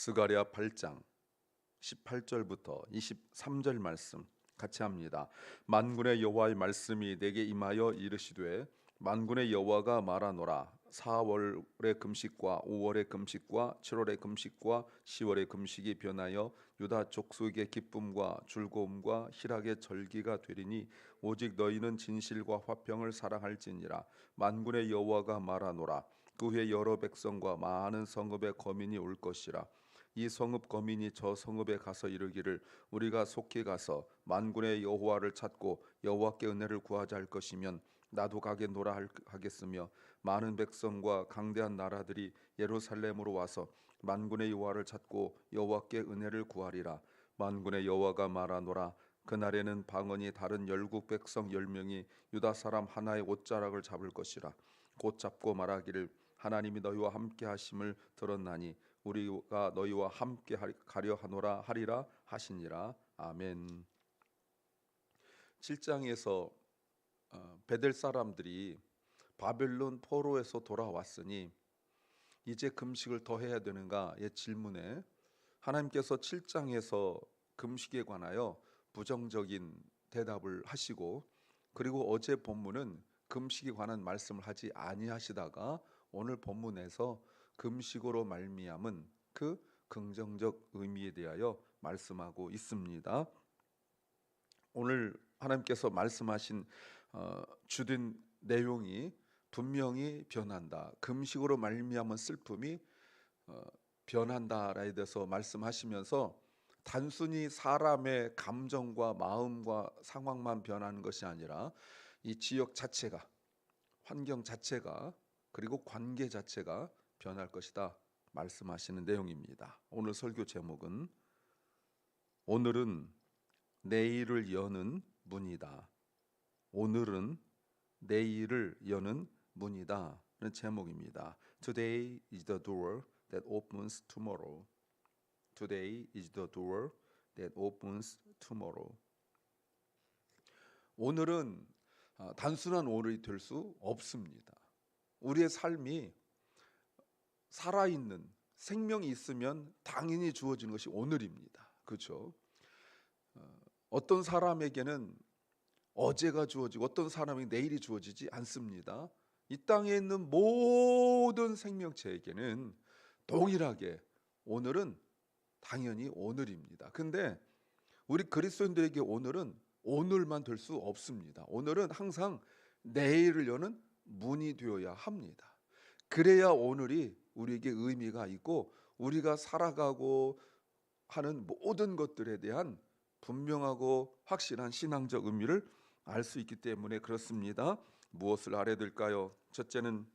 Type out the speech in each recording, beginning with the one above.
스가랴 8장 18절부터 23절 말씀 같이 합니다. 만군의 여호와의 말씀이 내게 임하여 이르시되 만군의 여호와가 말하노라. 4월의 금식과 5월의 금식과 7월의 금식과 10월의 금식이 변하여 유다 족속의 기쁨과 즐거움과 희락의 절기가 되리니 오직 너희는 진실과 화평을 사랑할지니라. 만군의 여호와가 말하노라. 그 후에 여러 백성과 많은 성읍의 거민이 올 것이라. 이 성읍 거민이 저 성읍에 가서 이르기를 우리가 속히 가서 만군의 여호와를 찾고 여호와께 은혜를 구하자 할 것이면 나도 가겠노라 하겠으며 많은 백성과 강대한 나라들이 예루살렘으로 와서 만군의 여호와를 찾고 여호와께 은혜를 구하리라. 만군의 여호와가 말하노라. 그날에는 방언이 다른 열국 백성 10명이 유다 사람 하나의 옷자락을 잡을 것이라. 곧 잡고 말하기를 하나님이 너희와 함께 하심을 들었나니 우리가 너희와 함께 가려 하노라 하리라 하시니라. 아멘. 7장에서 베델 사람들이 바벨론 포로에서 돌아왔으니 이제 금식을 더 해야 되는가의 질문에 하나님께서 7장에서 금식에 관하여 부정적인 대답을 하시고, 그리고 어제 본문은 금식에 관한 말씀을 하지 아니하시다가 오늘 본문에서 금식으로 말미암은 그 긍정적 의미에 대하여 말씀하고 있습니다. 오늘 하나님께서 말씀하신 주된 내용이 분명히 변한다. 금식으로 말미암은 슬픔이 변한다라에 대해서 말씀하시면서 단순히 사람의 감정과 마음과 상황만 변하는 것이 아니라 이 지역 자체가, 환경 자체가, 그리고 관계 자체가 변할 것이다 말씀하시는 내용입니다. 오늘 설교 제목은 오늘은 내일을 여는 문이다. 오늘은 내일을 여는 문이다 는 제목입니다. Today is the door that opens tomorrow. Today is the door that opens tomorrow. 오늘은 단순한 오늘이 될 수 없습니다. 우리의 삶이 살아있는 생명이 있으면 당연히 주어지는 것이 오늘입니다. 그렇죠? 어떤 사람에게는 어제가 주어지고 어떤 사람에게 내일이 주어지지 않습니다. 이 땅에 있는 모든 생명체에게는 동일하게 오늘은 당연히 오늘입니다. 근데 우리 그리스도인들에게 오늘은 오늘만 될 수 없습니다. 오늘은 항상 내일을 여는 문이 되어야 합니다. 그래야 오늘이 우리에게 의미가 있고 우리가 살아가고 하는 모든 것들에 대한 분명하고 확실한 신앙적 의미를 알 수 있기 때문에 그렇습니다. 무엇을 알아야 될까요? 첫째는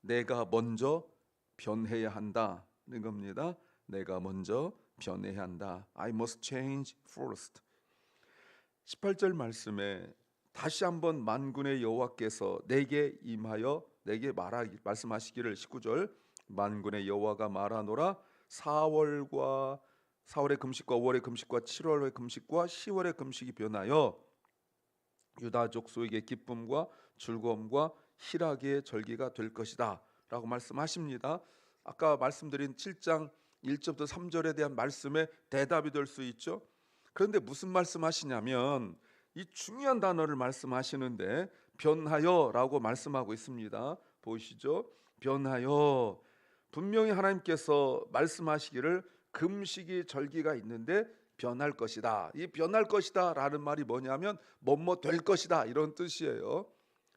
내가 먼저 변해야 한다는 겁니다. 내가 먼저 변해야 한다. I must change first. 18절 말씀에 다시 한번 만군의 여호와께서 내게 임하여 내게 말씀하시기를 19절 만군의 여호와가 말하노라. 4월의 금식과 5월의 금식과 7월의 금식과 10월의 금식이 변하여 유다 족속에게 기쁨과 즐거움과 희락의 절기가 될 것이다 라고 말씀하십니다. 아까 말씀드린 7장 1절부터 3절에 대한 말씀에 대답이 될 수 있죠. 그런데 무슨 말씀하시냐면 이 중요한 단어를 말씀하시는데 변하여 라고 말씀하고 있습니다. 보이시죠? 변하여. 분명히 하나님께서 말씀하시기를 금식이 절기가 있는데 변할 것이다. 이 변할 것이다 라는 말이 뭐냐면 뭐뭐 될 것이다 이런 뜻이에요.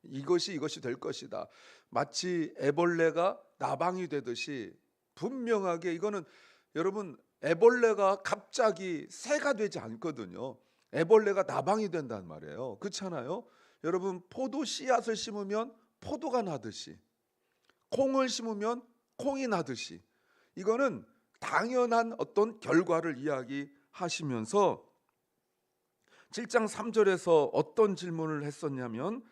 이것이 될 것이다. 마치 애벌레가 나방이 되듯이 분명하게 이거는 여러분 애벌레가 갑자기 새가 되지 않거든요. 애벌레가 나방이 된단 말이에요. 그렇잖아요. 여러분 포도 씨앗을 심으면 포도가 나듯이 콩을 심으면 콩이 나듯이 이거는 당연한 어떤 결과를 이야기하시면서 7장 3절에서 어떤 질문을 했었냐면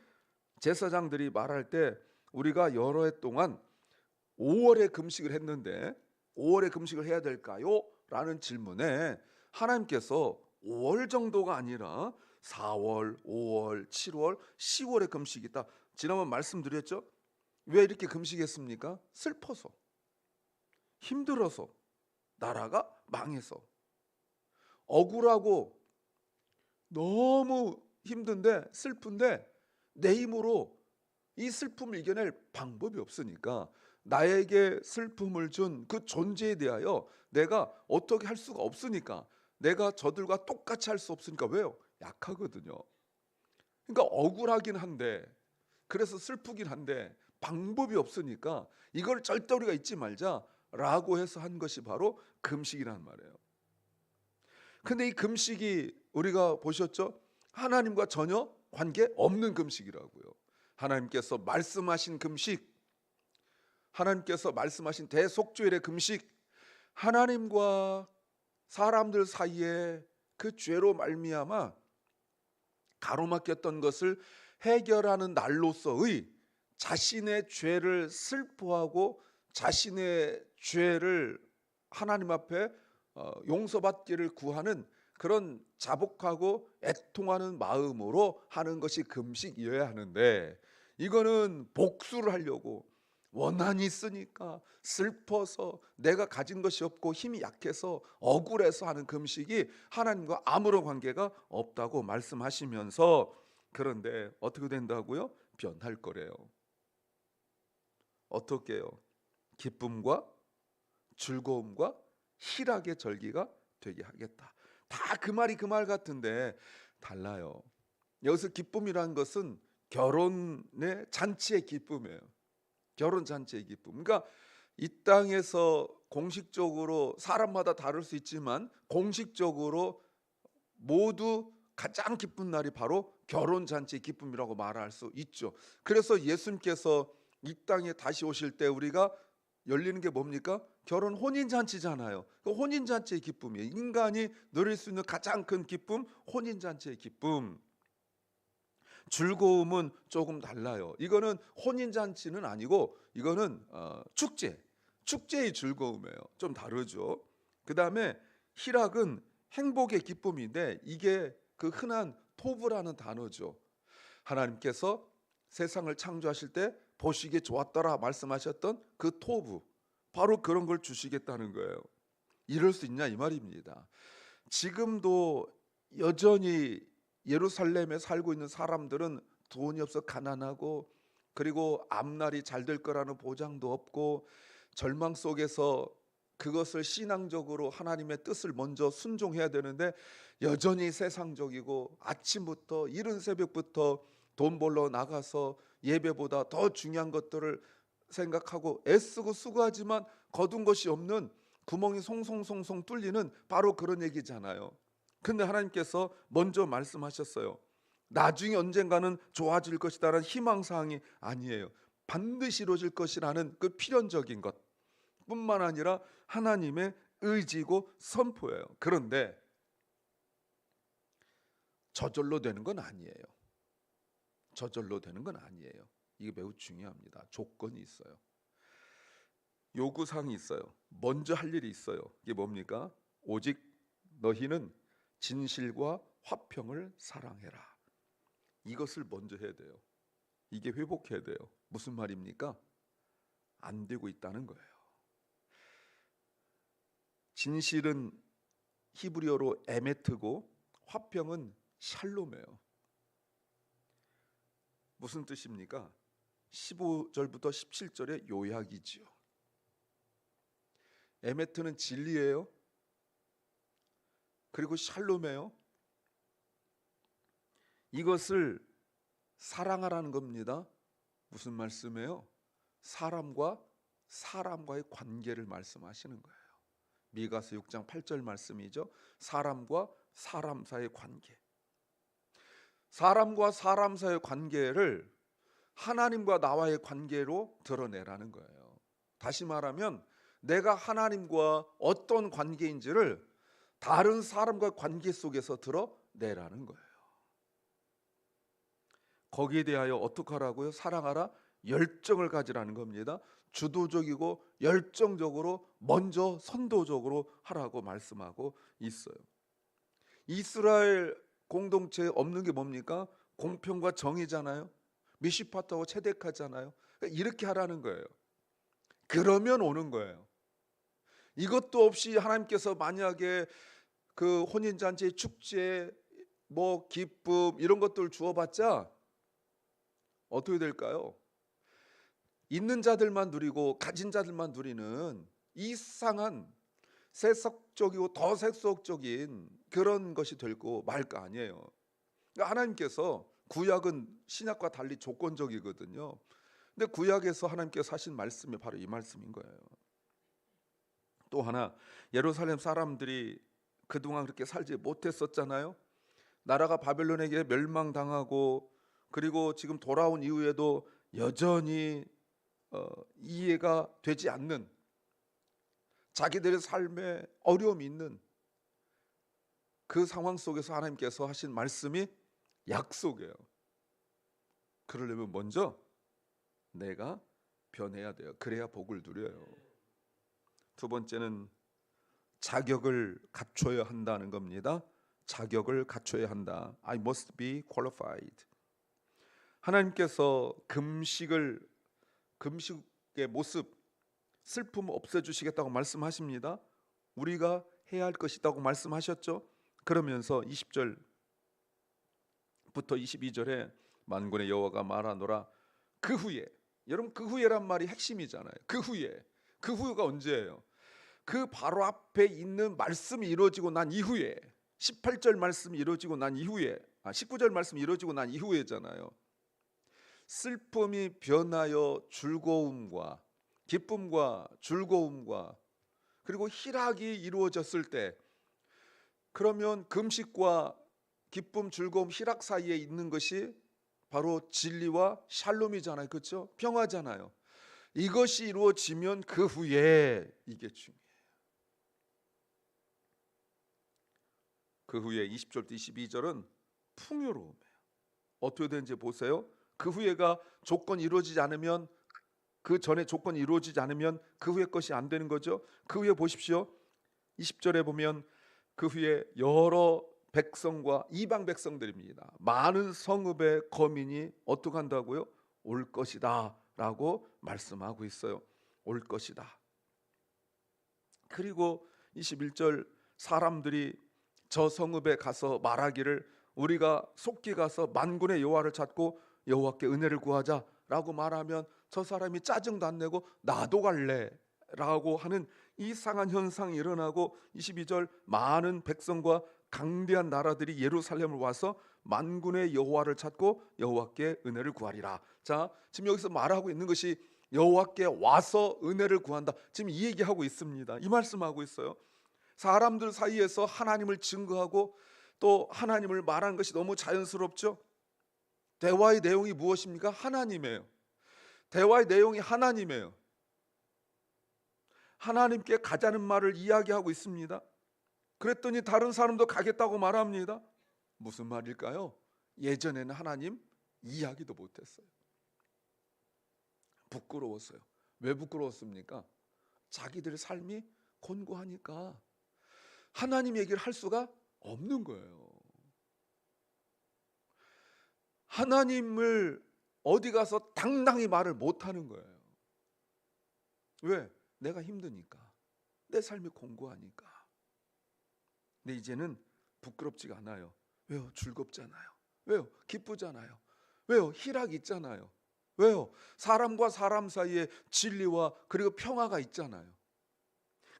제사장들이 말할 때 우리가 여러 해 동안 5월에 금식을 했는데 5월에 금식을 해야 될까요? 라는 질문에 하나님께서 5월 정도가 아니라 4월, 5월, 7월, 10월에 금식이 있다. 지난번 말씀드렸죠? 왜 이렇게 금식했습니까? 슬퍼서, 힘들어서, 나라가 망해서. 억울하고 너무 힘든데 슬픈데 내 힘으로 이 슬픔을 이겨낼 방법이 없으니까 나에게 슬픔을 준 그 존재에 대하여 내가 어떻게 할 수가 없으니까, 내가 저들과 똑같이 할 수 없으니까. 왜요? 약하거든요. 그러니까 억울하긴 한데, 그래서 슬프긴 한데 방법이 없으니까 이걸 절대 우리가 잊지 말자라고 해서 한 것이 바로 금식이란 말이에요. 근데 이 금식이 우리가 보셨죠? 하나님과 전혀 관계 없는 금식이라고요. 하나님께서 말씀하신 금식, 하나님께서 말씀하신 대속죄의 금식, 하나님과 사람들 사이에 그 죄로 말미암아 가로막혔던 것을 해결하는 날로서의 자신의 죄를 슬퍼하고 자신의 죄를 하나님 앞에 용서받기를 구하는 그런 자복하고 애통하는 마음으로 하는 것이 금식이어야 하는데, 이거는 복수를 하려고 원한이 있으니까 슬퍼서 내가 가진 것이 없고 힘이 약해서 억울해서 하는 금식이 하나님과 아무런 관계가 없다고 말씀하시면서, 그런데 어떻게 된다고요? 변할 거래요. 어떻게 해요? 기쁨과 즐거움과 희락의 절기가 되게 하겠다. 다 그 말이 그 말 같은데 달라요. 여기서 기쁨이라는 것은 결혼의 잔치의 기쁨이에요. 결혼 잔치의 기쁨. 그러니까 이 땅에서 공식적으로 사람마다 다를 수 있지만 공식적으로 모두 가장 기쁜 날이 바로 결혼 잔치의 기쁨이라고 말할 수 있죠. 그래서 예수님께서 이 땅에 다시 오실 때 우리가 열리는 게 뭡니까? 결혼 혼인 잔치잖아요. 그 혼인 잔치의 기쁨이에요. 인간이 누릴 수 있는 가장 큰 기쁨, 혼인 잔치의 기쁨. 즐거움은 조금 달라요. 이거는 혼인 잔치는 아니고 이거는 축제의 즐거움이에요. 좀 다르죠. 그다음에 희락은 행복의 기쁨인데 이게 그 흔한 토부라는 단어죠. 하나님께서 세상을 창조하실 때 보시기에 좋았더라 말씀하셨던 그 토부, 바로 그런 걸 주시겠다는 거예요. 이럴 수 있냐 이 말입니다. 지금도 여전히 예루살렘에 살고 있는 사람들은 돈이 없어 가난하고, 그리고 앞날이 잘 될 거라는 보장도 없고, 절망 속에서 그것을 신앙적으로 하나님의 뜻을 먼저 순종해야 되는데 여전히 세상적이고 아침부터 이른 새벽부터 돈 벌러 나가서 예배보다 더 중요한 것들을 생각하고 애쓰고 수고하지만 거둔 것이 없는, 구멍이 송송송송 뚫리는 바로 그런 얘기잖아요. 근데 하나님께서 먼저 말씀하셨어요. 나중에 언젠가는 좋아질 것이다라는 희망사항이 아니에요. 반드시 이루어질 것이라는 그 필연적인 것 뿐만 아니라 하나님의 의지고 선포예요. 그런데 저절로 되는 건 아니에요. 저절로 되는 건 아니에요. 이게 매우 중요합니다. 조건이 있어요. 요구사항이 있어요. 먼저 할 일이 있어요. 이게 뭡니까? 오직 너희는 진실과 화평을 사랑해라. 이것을 먼저 해야 돼요. 이게 회복해야 돼요. 무슨 말입니까? 안 되고 있다는 거예요. 진실은 히브리어로 에메트고 화평은 샬롬이에요. 무슨 뜻입니까? 15절부터 17절의 요약이지요. 에메트는 진리예요. 그리고 샬롬이에요. 이것을 사랑하라는 겁니다. 무슨 말씀이에요? 사람과 사람과의 관계를 말씀하시는 거예요. 미가서 6장 8절 말씀이죠. 사람과 사람 사이의 관계. 사람과 사람 사이의 관계를 하나님과 나와의 관계로 드러내라는 거예요. 다시 말하면 내가 하나님과 어떤 관계인지를 다른 사람과 관계 속에서 드러내라는 거예요. 거기에 대하여 어떻게 하라고요? 사랑하라, 열정을 가지라는 겁니다. 주도적이고 열정적으로 먼저 선도적으로 하라고 말씀하고 있어요. 이스라엘 공동체에 없는 게 뭡니까? 공평과 정의잖아요. 미시파트하고 체데카잖아요. 그러니까 이렇게 하라는 거예요. 그러면 오는 거예요. 이것도 없이 하나님께서 만약에 그 혼인잔치 축제 뭐 기쁨 이런 것들 주어봤자 어떻게 될까요? 있는 자들만 누리고 가진 자들만 누리는 이상한 세속적이고 더 세속적인 그런 것이 되고 말 거 아니에요. 그러니까 하나님께서 구약은 신약과 달리 조건적이거든요. 근데 구약에서 하나님께서 하신 말씀이 바로 이 말씀인 거예요. 또 하나, 예루살렘 사람들이 그동안 그렇게 살지 못했었잖아요. 나라가 바벨론에게 멸망당하고 그리고 지금 돌아온 이후에도 여전히 이해가 되지 않는, 자기들의 삶에 어려움이 있는 그 상황 속에서 하나님께서 하신 말씀이 약속이에요. 그러려면 먼저 내가 변해야 돼요. 그래야 복을 누려요. 두 번째는 자격을 갖춰야 한다는 겁니다. 자격을 갖춰야 한다. I must be qualified. 하나님께서 금식의 모습, 슬픔 없애주시겠다고 말씀하십니다. 우리가 해야 할 것이 있다고 말씀하셨죠. 그러면서 20절부터 22절에 만군의 여호와가 말하노라. 그 후에, 여러분 그 후에란 말이 핵심이잖아요. 그 후가 언제예요? 그 바로 앞에 있는 말씀이 이루어지고 난 이후에, 18절 말씀이 이루어지고 난 이후에, 19절 말씀이 이루어지고 난 이후에잖아요. 슬픔이 변하여 즐거움과 기쁨과 즐거움과 그리고 희락이 이루어졌을 때, 그러면 금식과 기쁨, 즐거움, 희락 사이에 있는 것이 바로 진리와 샬롬이잖아요. 그렇죠? 평화잖아요. 이것이 이루어지면 그 후에 이게 중요해요. 그 후에 20절부터 22절은 풍요로움이에요. 어떻게 되는지 보세요. 그 후에가 조건이 이루어지지 않으면, 그 전에 조건이 이루어지지 않으면 그 후에 것이 안 되는 거죠. 그 후에 보십시오. 20절에 보면 그 후에 여러 백성과 이방 백성들입니다. 많은 성읍의 거민이 어떻게 한다고요? 올 것이다 라고 말씀하고 있어요. 올 것이다. 그리고 21절, 사람들이 저 성읍에 가서 말하기를 우리가 속기 가서 만군의 여호와를 찾고 여호와께 은혜를 구하자 라고 말하면 저 사람이 짜증도 안 내고 나도 갈래 라고 하는 이상한 현상이 일어나고, 22절 많은 백성과 강대한 나라들이 예루살렘을 와서 만군의 여호와를 찾고 여호와께 은혜를 구하리라. 자, 지금 여기서 말하고 있는 것이 여호와께 와서 은혜를 구한다. 지금 이 얘기하고 있습니다. 이 말씀하고 있어요. 사람들 사이에서 하나님을 증거하고 또 하나님을 말하는 것이 너무 자연스럽죠. 대화의 내용이 무엇입니까? 하나님이에요. 대화의 내용이 하나님이에요. 하나님께 가자는 말을 이야기하고 있습니다. 그랬더니 다른 사람도 가겠다고 말합니다. 무슨 말일까요? 예전에는 하나님 이야기도 못했어요. 부끄러웠어요. 왜 부끄러웠습니까? 자기들의 삶이 곤고하니까 하나님 얘기를 할 수가 없는 거예요. 하나님을 어디 가서 당당히 말을 못하는 거예요. 왜? 내가 힘드니까, 내 삶이 공고하니까. 근데 이제는 부끄럽지가 않아요. 왜요? 즐겁잖아요. 왜요? 기쁘잖아요. 왜요? 희락이 있잖아요. 왜요? 사람과 사람 사이에 진리와 그리고 평화가 있잖아요.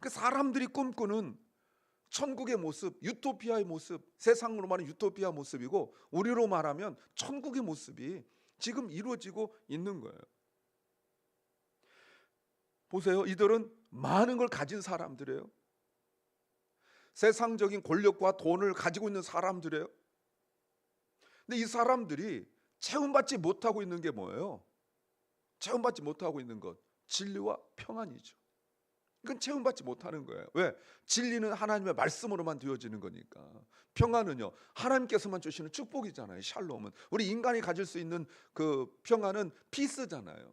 그 사람들이 꿈꾸는 천국의 모습, 유토피아의 모습, 세상으로 말하면 유토피아 모습이고 우리로 말하면 천국의 모습이 지금 이루어지고 있는 거예요. 보세요. 이들은 많은 걸 가진 사람들이에요. 세상적인 권력과 돈을 가지고 있는 사람들이에요. 근데 이 사람들이 체험받지 못하고 있는 게 뭐예요? 체험받지 못하고 있는 것, 진리와 평안이죠. 이건 체험받지 못하는 거예요. 왜? 진리는 하나님의 말씀으로만 되어지는 거니까. 평안은요, 하나님께서만 주시는 축복이잖아요. 샬롬은 우리 인간이 가질 수 있는 그 평안은 피스잖아요.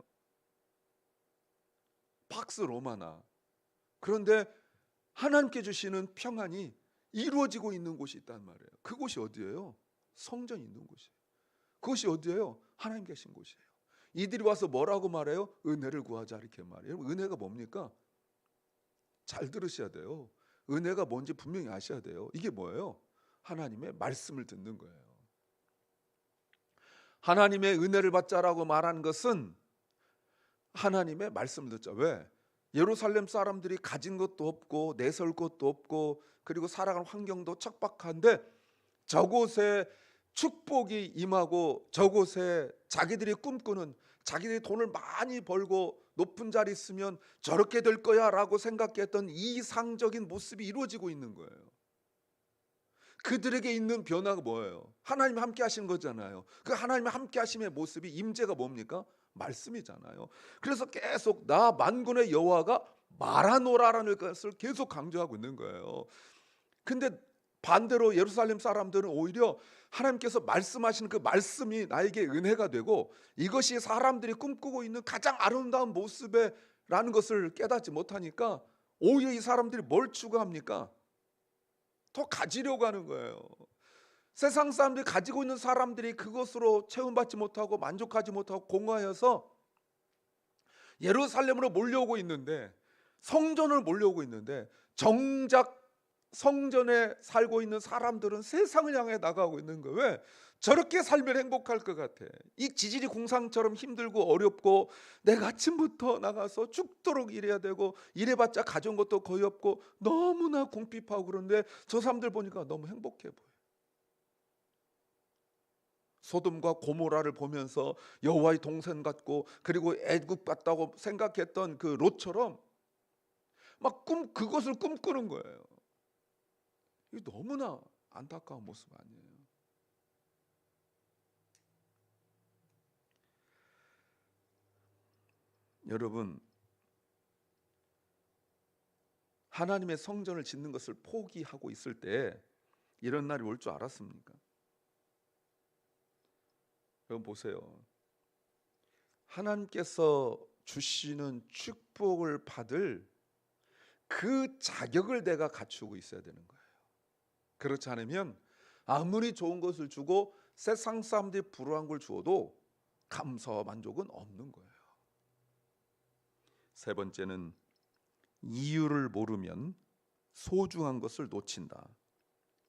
팍스 로마나. 그런데 하나님께 주시는 평안이 이루어지고 있는 곳이 있단 말이에요. 그곳이 어디예요? 성전이 있는 곳이에요. 그것이 어디예요? 하나님 계신 곳이에요. 이들이 와서 뭐라고 말해요? 은혜를 구하자 이렇게 말해요. 은혜가 뭡니까? 잘 들으셔야 돼요. 은혜가 뭔지 분명히 아셔야 돼요. 이게 뭐예요? 하나님의 말씀을 듣는 거예요. 하나님의 은혜를 받자라고 말하는 것은 하나님의 말씀을 듣자. 왜? 예루살렘 사람들이 가진 것도 없고 내세울 것도 없고 그리고 살아가는 환경도 척박한데 저곳에 축복이 임하고 저곳에 자기들이 꿈꾸는, 자기들이 돈을 많이 벌고 높은 자리 있으면 저렇게 될 거야 라고 생각했던 이상적인 모습이 이루어지고 있는 거예요. 그들에게 있는 변화가 뭐예요? 하나님이 함께 하신 거잖아요. 그 하나님이 함께 하심의 모습이, 임재가 뭡니까? 말씀이잖아요. 그래서 계속 나 만군의 여호와가 말하노라라는 것을 계속 강조하고 있는 거예요. 근데 반대로 예루살렘 사람들은 오히려 하나님께서 말씀하시는 그 말씀이 나에게 은혜가 되고 이것이 사람들이 꿈꾸고 있는 가장 아름다운 모습이라는 것을 깨닫지 못하니까 오히려 이 사람들이 뭘 추구합니까? 더 가지려고 하는 거예요. 세상 사람들이 가지고 있는 사람들이 그것으로 체험받지 못하고 만족하지 못하고 공허해서 예루살렘으로 몰려오고 있는데, 성전을 몰려오고 있는데 정작 성전에 살고 있는 사람들은 세상을 향해 나가고 있는 거예요. 왜? 저렇게 살면 행복할 것 같아. 이 지질이 공상처럼 힘들고 어렵고 내가 아침부터 나가서 죽도록 일해야 되고 일해봤자 가져온 것도 거의 없고 너무나 궁핍하고 그런데 저 사람들 보니까 너무 행복해 보여. 소돔과 고모라를 보면서 여호와의 동생 같고 그리고 애굽 같다고 생각했던 그 롯처럼 막 그것을 꿈꾸는 거예요. 이게 너무나 안타까운 모습 아니에요? 여러분, 하나님의 성전을 짓는 것을 포기하고 있을 때 이런 날이 올 줄 알았습니까? 여러분 보세요. 하나님께서 주시는 축복을 받을 그 자격을 내가 갖추고 있어야 되는 거예요. 그렇지 않으면 아무리 좋은 것을 주고 세상 사람들이 불우한 걸 주어도 감사와 만족은 없는 거예요. 세 번째는 이유를 모르면 소중한 것을 놓친다.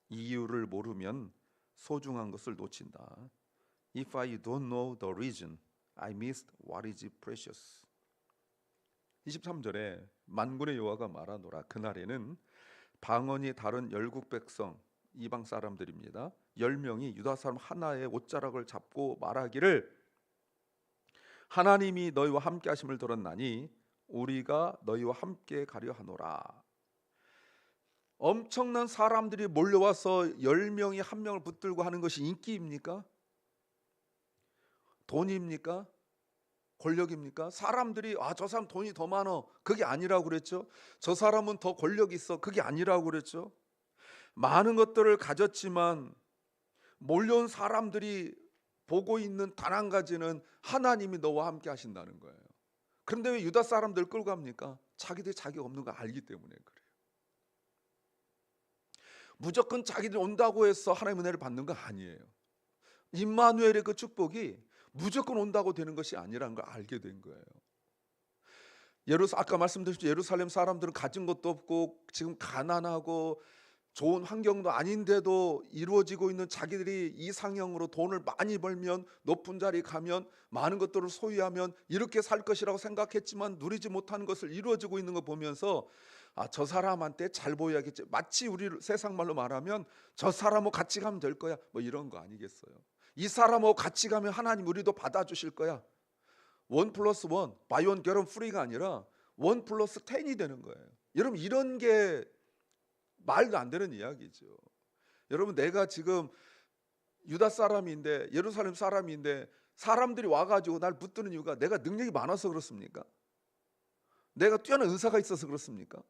이유를 모르면 소중한 것을 놓친다. If I don't know the reason, I missed what is precious. 23절에 만군의 여호와가 말하노라. 그날에는 방언이 다른 열국 백성, 이방 사람들입니다. 10명이 유다 사람 하나의 옷자락을 잡고 말하기를 하나님이 너희와 함께 하심을 들었나니 우리가 너희와 함께 가려 하노라. 엄청난 사람들이 몰려와서 10명이 한 명을 붙들고 하는 것이 인기입니까? 돈입니까? 권력입니까? 사람들이 저 사람 돈이 더 많어, 그게 아니라고 그랬죠. 저 사람은 더 권력이 있어, 그게 아니라고 그랬죠. 많은 것들을 가졌지만 몰려온 사람들이 보고 있는 단 한 가지는 하나님이 너와 함께 하신다는 거예요. 그런데 왜 유다 사람들 끌고 갑니까? 자기들이 자기 없는 거 알기 때문에 그래요. 무조건 자기들이 온다고 해서 하나님의 은혜를 받는 거 아니에요. 임마누엘의 그 축복이 무조건 온다고 되는 것이 아니라는 걸 알게 된 거예요. 아까 말씀드렸죠. 예루살렘 사람들은 가진 것도 없고 지금 가난하고 좋은 환경도 아닌데도 이루어지고 있는 자기들이 이상형으로 돈을 많이 벌면 높은 자리 가면 많은 것들을 소유하면 이렇게 살 것이라고 생각했지만 누리지 못하는 것을 이루어지고 있는 거 보면서 저 사람한테 잘 보여야겠지. 마치 우리 세상 말로 말하면 저 사람하고 같이 가면 될 거야. 뭐 이런 거 아니겠어요? 이 사람하고 같이 가면 하나님 우리도 받아주실 거야. 1+1 바이 원 get 원 프리가 아니라 1+10이 되는 거예요. 여러분 이런 게 말도 안 되는 이야기죠. 여러분 내가 지금 유다 사람인데 예루살렘 사람인데 사람들이 와가지고 날 붙드는 이유가 내가 능력이 많아서 그렇습니까? 내가 뛰어난 은사가 있어서 그렇습니까?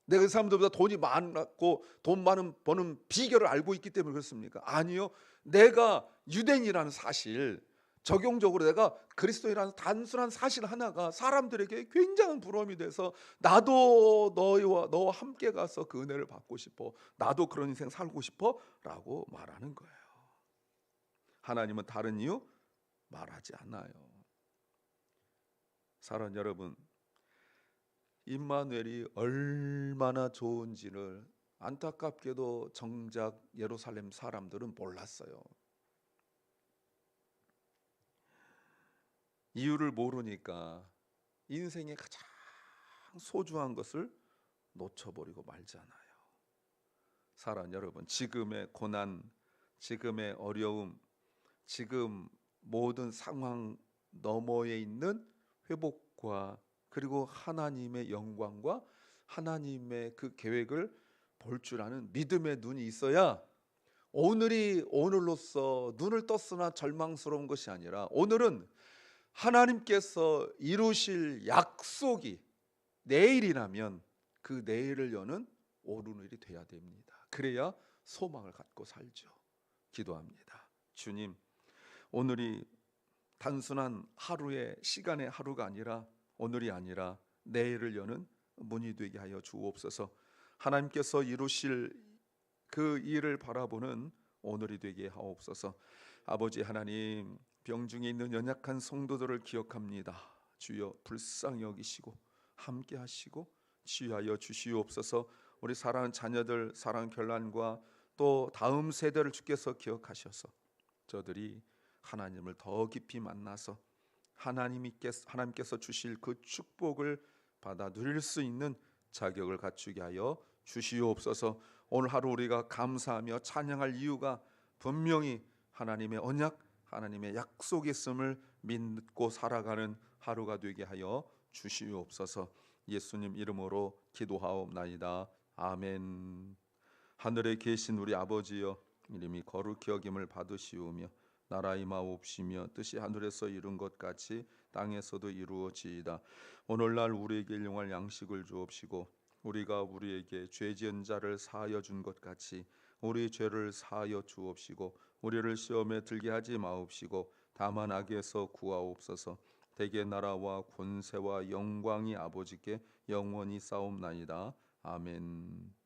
내가 그 사람들보다 돈이 많고 돈 많은 버는 비결을 알고 있기 때문에 그렇습니까? 아니요. 내가 유대인이라는 사실, 적용적으로 내가 그리스도인이라는 단순한 사실 하나가 사람들에게 굉장한 부러움이 돼서 나도 너와 함께 가서 그 은혜를 받고 싶어, 나도 그런 인생 살고 싶어 라고 말하는 거예요. 하나님은 다른 이유 말하지 않아요. 사랑하는 여러분, 임마누엘이 얼마나 좋은지를 안타깝게도 정작 예루살렘 사람들은 몰랐어요. 이유를 모르니까 인생의 가장 소중한 것을 놓쳐버리고 말잖아요. 사랑하는 여러분, 지금의 고난, 지금의 어려움, 지금 모든 상황 너머에 있는 회복과 그리고 하나님의 영광과 하나님의 그 계획을 볼 줄 아는 믿음의 눈이 있어야 오늘이 오늘로서 눈을 떴으나 절망스러운 것이 아니라 오늘은 하나님께서 이루실 약속이 내일이라면 그 내일을 여는 오르늘이 돼야 됩니다. 그래야 소망을 갖고 살죠. 기도합니다. 주님, 오늘이 단순한 하루의 시간의 하루가 아니라 오늘이 아니라 내일을 여는 문이 되게 하여 주옵소서. 하나님께서 이루실 그 일을 바라보는 오늘이 되게 하옵소서. 아버지 하나님, 병중에 있는 연약한 성도들을 기억합니다. 주여 불쌍히 여기시고 함께 하시고 치유하여 주시옵소서. 우리 사랑하는 자녀들, 사랑 결란과 또 다음 세대를 주께서 기억하셔서 저들이 하나님을 더 깊이 만나서 하나님께서 주실 그 축복을 받아 누릴 수 있는 자격을 갖추게 하여 주시옵소서. 오늘 하루 우리가 감사하며 찬양할 이유가 분명히 하나님의 언약, 하나님의 약속이 있음을 믿고 살아가는 하루가 되게 하여 주시옵소서. 예수님 이름으로 기도하옵나이다. 아멘. 하늘에 계신 우리 아버지여, 이름이 거룩히 여김을 받으시오며 나라 임하옵시며 뜻이 하늘에서 이룬 것 같이 땅에서도 이루어지이다. 오늘날 우리에게 일용할 양식을 주옵시고 우리가 우리에게 죄 지은 자를 사하여 준 것 같이 우리 죄를 사하여 주옵시고 우리를 시험에 들게 하지 마옵시고 다만 악에서 구하옵소서. 대개 나라와 권세와 영광이 아버지께 영원히 싸움나이다. 아멘.